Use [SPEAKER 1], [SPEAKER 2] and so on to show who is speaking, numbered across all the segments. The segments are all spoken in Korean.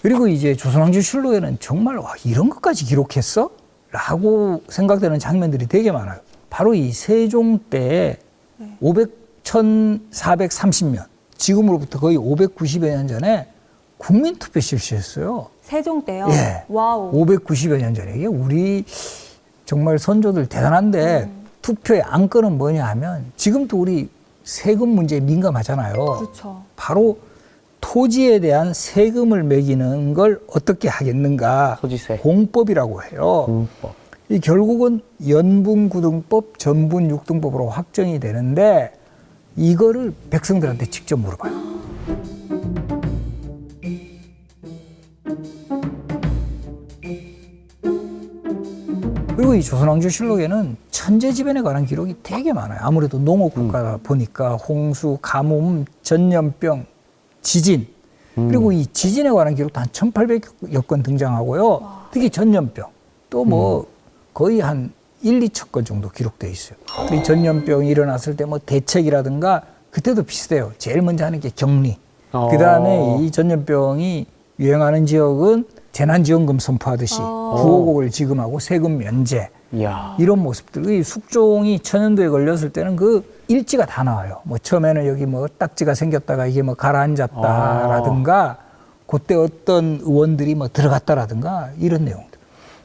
[SPEAKER 1] 그리고 이제 조선왕조실록에는 정말 와, 이런 것까지 기록했어? 라고 생각되는 장면들이 되게 많아요. 바로 이 세종 때 1430년, 지금으로부터 거의 590여 년 전에 국민투표 실시했어요.
[SPEAKER 2] 세종 때요?
[SPEAKER 1] 예.
[SPEAKER 2] 와우.
[SPEAKER 1] 590여 년 전에. 이게 우리 정말 선조들 대단한데 투표의 안건은 뭐냐 하면 지금도 우리 세금 문제에 민감하잖아요.
[SPEAKER 2] 그렇죠.
[SPEAKER 1] 바로 토지에 대한 세금을 매기는 걸 어떻게 하겠는가.
[SPEAKER 3] 토지세.
[SPEAKER 1] 공법이라고 해요.
[SPEAKER 3] 공법.
[SPEAKER 1] 이 결국은 연분구등법, 전분육등법으로 확정이 되는데 이거를 백성들한테 직접 물어봐요. 그리고 이 조선왕조실록에는 천재지변에 관한 기록이 되게 많아요. 아무래도 농업국가다 보니까 홍수, 가뭄, 전염병, 지진, 그리고 이 지진에 관한 기록도 한 1800여 건 등장하고요. 특히 전염병, 또 뭐 거의 한 1, 2천 건 정도 기록되어 있어요. 이 전염병이 일어났을 때 뭐 대책이라든가 그때도 비슷해요. 제일 먼저 하는 게 격리. 그 다음에 이 전염병이 유행하는 지역은 재난지원금 선포하듯이 구호곡을 지급하고 세금 면제.
[SPEAKER 3] 이야.
[SPEAKER 1] 이런 모습들. 숙종이 천연두에 걸렸을 때는 그 일지가 다 나와요. 뭐 처음에는 여기 뭐 딱지가 생겼다가 이게 뭐 가라앉았다라든가 그때 어떤 의원들이 뭐 들어갔다라든가 이런 내용들.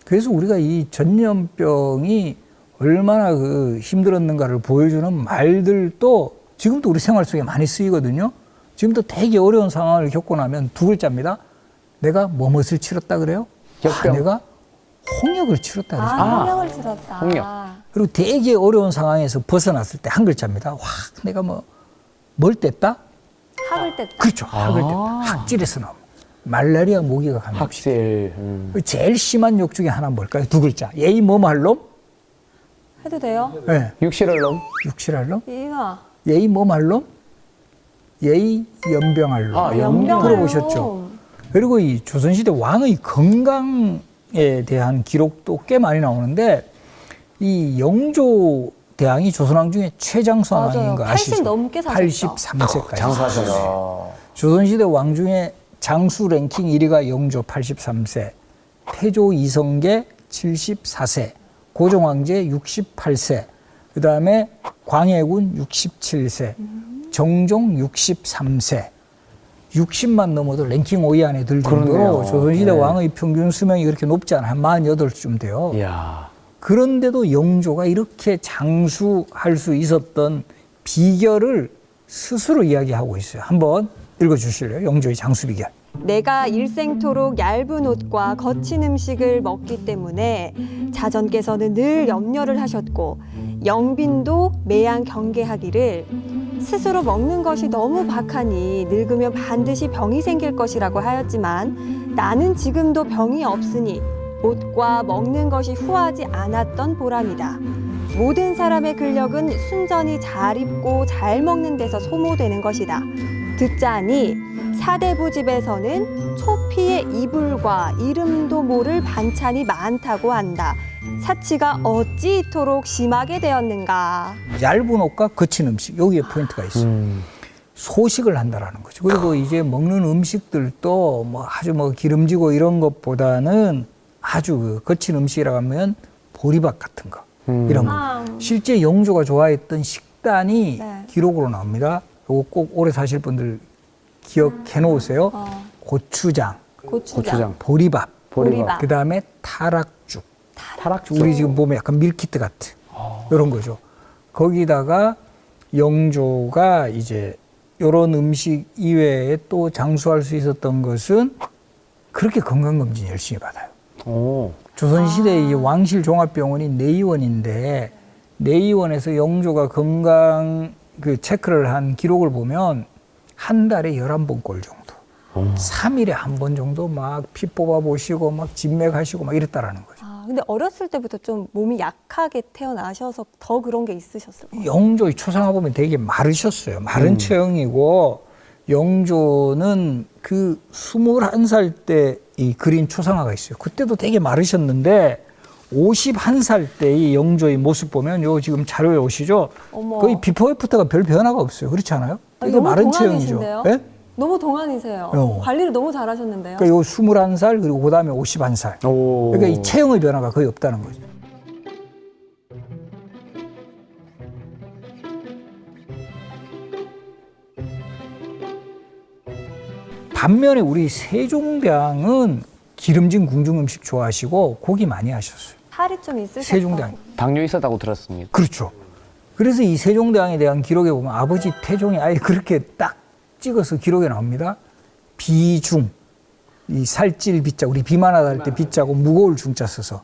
[SPEAKER 1] 그래서 우리가 이 전염병이 얼마나 그 힘들었는가를 보여주는 말들도 지금도 우리 생활 속에 많이 쓰이거든요. 지금도 되게 어려운 상황을 겪고 나면 두 글자입니다. 내가 뭐뭇을 치렀다 그래요? 내가 홍역을 치렀다 그러죠.
[SPEAKER 2] 홍역을 치렀다.
[SPEAKER 3] 홍역.
[SPEAKER 1] 그리고 되게 어려운 상황에서 벗어났을 때 한 글자입니다. 와, 내가 뭘 뗐다?
[SPEAKER 2] 학을 뗐다.
[SPEAKER 1] 그렇죠. 학을 뗐다. 학질에서 나옵니다. 말라리아 모기가 감염.
[SPEAKER 3] 학질.
[SPEAKER 1] 제일 심한 욕 중에 하나는 뭘까요? 두 글자. 예의 뭐할 놈?
[SPEAKER 2] 해도 돼요?
[SPEAKER 1] 네.
[SPEAKER 3] 육실할 놈.
[SPEAKER 1] 육실할 놈?
[SPEAKER 2] 이가.
[SPEAKER 1] 예의 뭐할 놈? 예의 연병할 놈.
[SPEAKER 2] 연병할
[SPEAKER 1] 들어보셨죠?
[SPEAKER 2] 놈.
[SPEAKER 1] 그리고 이 조선시대 왕의 건강에 대한 기록도 꽤 많이 나오는데 이 영조 대왕이 조선왕 중에 최장수왕인
[SPEAKER 2] 맞아요.
[SPEAKER 1] 거 아시죠?
[SPEAKER 2] 80 넘게 사셨죠.
[SPEAKER 1] 83세까지.
[SPEAKER 3] 장사하셨네.
[SPEAKER 1] 조선시대 왕 중에 장수 랭킹 1위가 영조 83세, 태조 이성계 74세, 고종황제 68세, 그 다음에 광해군 67세, 정종 63세, 60만 넘어도 랭킹 5위 안에 들 정도로
[SPEAKER 3] 그렇네요.
[SPEAKER 1] 조선시대
[SPEAKER 3] 네.
[SPEAKER 1] 왕의 평균 수명이 그렇게 높지 않아요. 한 48쯤 돼요.
[SPEAKER 3] 이야.
[SPEAKER 1] 그런데도 영조가 이렇게 장수할 수 있었던 비결을 스스로 이야기하고 있어요. 한번 읽어주실래요? 영조의 장수 비결.
[SPEAKER 2] 내가 일생토록 얇은 옷과 거친 음식을 먹기 때문에 자전께서는 늘 염려를 하셨고 영빈도 매양 경계하기를 스스로 먹는 것이 너무 박하니 늙으면 반드시 병이 생길 것이라고 하였지만 나는 지금도 병이 없으니 옷과 먹는 것이 후하지 않았던 보람이다. 모든 사람의 근력은 순전히 잘 입고 잘 먹는 데서 소모되는 것이다. 듣자니 사대부 집에서는 초피의 이불과 이름도 모를 반찬이 많다고 한다. 사치가 어찌 이토록 심하게 되었는가.
[SPEAKER 1] 얇은 옷과 거친 음식, 여기에 포인트가 있어요. 소식을 한다라는 거죠. 그리고 이제 먹는 음식들도 뭐 아주 뭐 기름지고 이런 것보다는 아주 그 거친 음식이라고 하면 보리밥 같은 거, 이런 거. 실제 영조가 좋아했던 식단이
[SPEAKER 2] 네.
[SPEAKER 1] 기록으로 나옵니다. 이거 꼭 오래 사실 분들 기억해 놓으세요. 고추장,
[SPEAKER 3] 고추장.
[SPEAKER 1] 보리밥,
[SPEAKER 2] 보리밥.
[SPEAKER 1] 그 다음에 타락죽.
[SPEAKER 3] 타락죽.
[SPEAKER 1] 우리 지금 보면 약간 밀키트 같은 이런 거죠. 거기다가 영조가 이제 이런 음식 이외에 또 장수할 수 있었던 것은 그렇게 건강검진 열심히 받아요.
[SPEAKER 3] 오.
[SPEAKER 1] 조선시대의 이 왕실 종합병원이 내의원인데 내의원에서 영조가 건강 그 체크를 한 기록을 보면 한 달에 11번 꼴 정도. 3일에 한 번 정도 막 피 뽑아보시고 막 진맥하시고 막 이랬다라는 거죠.
[SPEAKER 2] 근데 어렸을 때부터 좀 몸이 약하게 태어나셔서 더 그런 게 있으셨을 거예요.
[SPEAKER 1] 영조의 초상화 보면 되게 마르셨어요. 마른 체형이고 영조는 그 21살 때 이 그린 초상화가 있어요. 그때도 되게 마르셨는데 51살 때의 영조의 모습 보면 요 지금 자료에 오시죠?
[SPEAKER 2] 어머.
[SPEAKER 1] 거의 비포 애프터가 별 변화가 없어요. 그렇지 않아요? 되게
[SPEAKER 2] 너무
[SPEAKER 1] 마른 체형이죠.
[SPEAKER 2] 동안이신데요?
[SPEAKER 1] 네?
[SPEAKER 2] 너무 동안이세요.
[SPEAKER 1] 어.
[SPEAKER 2] 관리를 너무 잘하셨는데요.
[SPEAKER 1] 그러니까 요 21살 그리고 그다음에 51살.
[SPEAKER 3] 오.
[SPEAKER 1] 그러니까 이 체형의 변화가 거의 없다는 거죠. 반면에 우리 세종대왕은 기름진 궁중 음식 좋아하시고 고기 많이 하셨어요.
[SPEAKER 2] 살이 좀 있으셨고.
[SPEAKER 1] 세종대왕.
[SPEAKER 3] 당뇨 있었다고 들었습니다.
[SPEAKER 1] 그렇죠. 그래서 이 세종대왕에 대한 기록에 보면 아버지 태종이 아예 그렇게 딱 찍어서 기록에 나옵니다. 비중, 이 살찔 비자, 우리 비만하다 할 때 비자고 무거울 중자 써서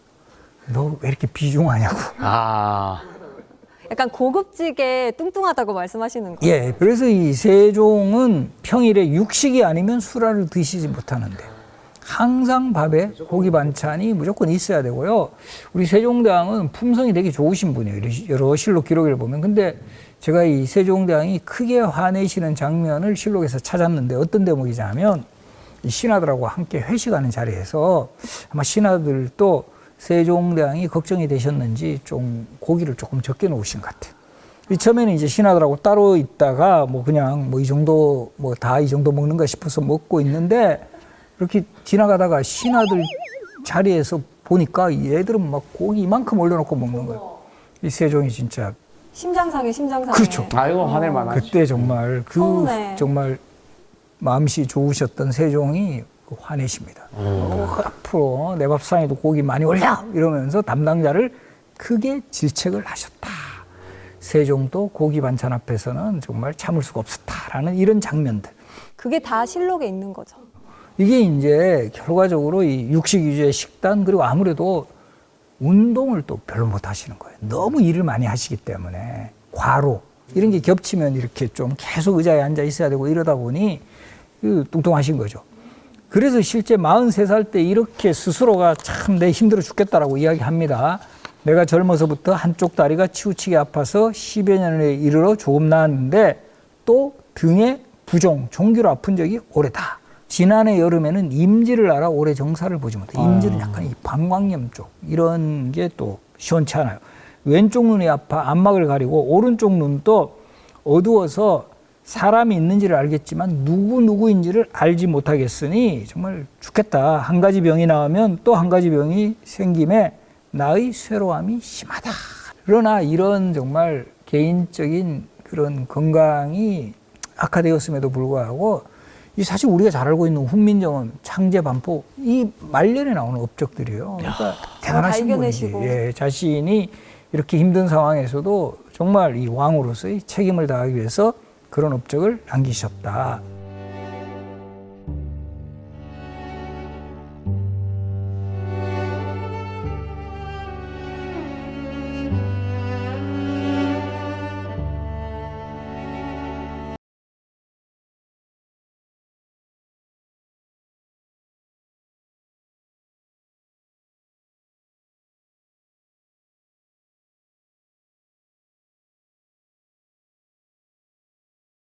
[SPEAKER 1] 너 왜 이렇게 비중하냐고.
[SPEAKER 3] 아.
[SPEAKER 2] 약간 고급지게 뚱뚱하다고 말씀하시는 거예요.
[SPEAKER 1] 예, 그래서 이 세종은 평일에 육식이 아니면 술알을 드시지 못하는데 항상 밥에 고기 반찬이 무조건 있어야 되고요. 우리 세종대왕은 품성이 되게 좋으신 분이에요. 여러 실록 기록을 보면. 근데 제가 이 세종대왕이 크게 화내시는 장면을 실록에서 찾았는데 어떤 대목이냐면 이 신하들하고 함께 회식하는 자리에서 아마 신하들도 세종대왕이 걱정이 되셨는지 좀 고기를 조금 적게 놓으신 것 같아요. 이 처음에는 이제 신하들하고 따로 있다가 뭐 그냥 뭐 이 정도 뭐 다 이 정도 먹는가 싶어서 먹고 있는데 이렇게 지나가다가 신하들 자리에서 보니까 얘들은 막 고기 이만큼 올려놓고 먹는 거예요. 이 세종이 진짜
[SPEAKER 2] 심장상해.
[SPEAKER 1] 그렇죠.
[SPEAKER 3] 아이고, 화낼 만하죠.
[SPEAKER 1] 그때 정말 그
[SPEAKER 2] 서운해.
[SPEAKER 1] 정말 마음씨 좋으셨던 세종이 화내십니다. 앞으로 내 밥상에도 고기 많이 올려 이러면서 담당자를 크게 질책을 하셨다. 세종도 고기 반찬 앞에서는 정말 참을 수가 없었다라는 이런 장면들.
[SPEAKER 2] 그게 다 실록에 있는 거죠.
[SPEAKER 1] 이게 이제 결과적으로 이 육식 위주의 식단 그리고 아무래도 운동을 또 별로 못 하시는 거예요. 너무 일을 많이 하시기 때문에 과로 이런 게 겹치면 이렇게 좀 계속 의자에 앉아 있어야 되고 이러다 보니 뚱뚱하신 거죠. 그래서 실제 43살 때 이렇게 스스로가 참 내 힘들어 죽겠다라고 이야기합니다. 내가 젊어서부터 한쪽 다리가 치우치게 아파서 10여 년에 이르러 조금 나았는데 또 등에 부종, 종기로 아픈 적이 오래다. 지난해 여름에는 임지를 알아 올해 정사를 보지 못해. 임지는 약간 이 방광염 쪽 이런 게 또 시원치 않아요. 왼쪽 눈이 아파 안막을 가리고 오른쪽 눈도 어두워서 사람이 있는지를 알겠지만 누구인지를 알지 못하겠으니 정말 죽겠다. 한 가지 병이 나오면 또 한 가지 병이 생김에 나의 쇠로함이 심하다. 그러나 이런 정말 개인적인 그런 건강이 악화되었음에도 불구하고 이 사실 우리가 잘 알고 있는 훈민정음, 창제, 반포 이 말년에 나오는 업적들이에요. 그러니까 대단하신 분이지.
[SPEAKER 2] 발견해시고.
[SPEAKER 1] 예, 자신이 이렇게 힘든 상황에서도 정말 이 왕으로서의 책임을 다하기 위해서 그런 업적을 남기셨다.